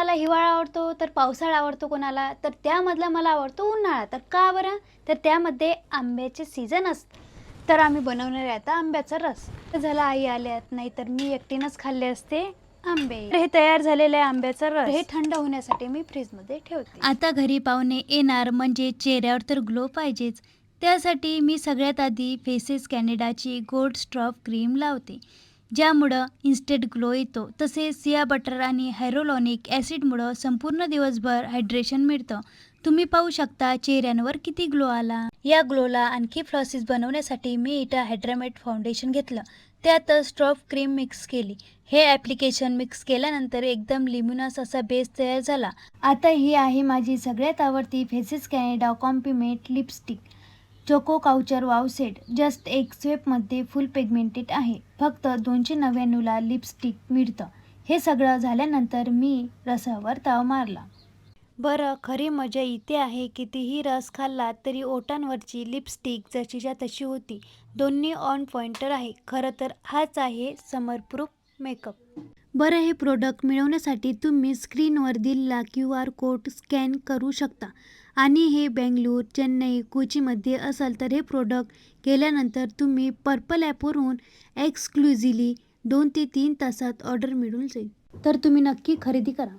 कोणाला हिवाळा आवडतो तर पावसाळा आवडतो कोणाला, तर त्यामधला मला आवडतो उन्हाळा. तर का बरं? तर त्यामध्ये आंब्याचे सीझन असते. तर आम्ही बनवणार आहे आता आंब्याचा रस. झाला आई आल्यात, नाहीतर मी एकटीनंच खाल्ले असते आंबे. तर हे तयार झालेलं आहे आंब्याचा रस. हे थंड होण्यासाठी मी फ्रीजमध्ये ठेवते. आता घरी पाहुणे येणार म्हणजे चेहऱ्यावर तर ग्लो पाहिजेच. त्यासाठी मी सगळ्यात आधी फेसेस कॅनडाची गोल्ड स्ट्रॉप क्रीम लावते, ज्यामुळं इन्स्टेंट ग्लो येतो. तसेच सिया बटर आणि हायरोलॉनिक ॲसिडमुळं संपूर्ण दिवसभर हायड्रेशन मिळतं. तुम्ही पाहू शकता चेहऱ्यांवर किती ग्लो आला. या ग्लोला आणखी फ्लॉसीस बनवण्यासाठी मी इथं हायड्रामेट फाउंडेशन घेतलं. त्यात स्ट्रॉप क्रीम मिक्स केली. हे ॲप्लिकेशन मिक्स केल्यानंतर एकदम लिम्युनस असा बेस तयार झाला. आता ही आहे माझी सगळ्यात आवडती Faces Canada compliment lipstick choco couture wow set. Just एक स्वेपमध्ये फुल पिगमेंटेड आहे. फक्त 299ला लिपस्टिक मिळतं. हे सगळं झाल्यानंतर मी रसावर ताव मारला. बरं, खरी मजा इथे आहे, कितीही रस खाल्ला तरी ओठांवरची लिपस्टिक जशीच्या तशी होती. दोन्ही ऑन पॉइंटर आहे. खरं तर हाच आहे समरप्रूफ मेकअप. बरं, हे प्रोडक्ट मिळवण्यासाठी तुम्ही स्क्रीनवर दिलेला QR कोड स्कॅन करू शकता आणि हे बेंगळूर, चेन्नई, कोचीमध्ये असाल तर हे प्रोडक्ट केल्यानंतर तुम्ही पर्पल ॲपवरून एक्सक्लुझिव्हली 2 ते 3 तासात ऑर्डर मिळून जाईल. तर तुम्ही नक्की खरेदी करा.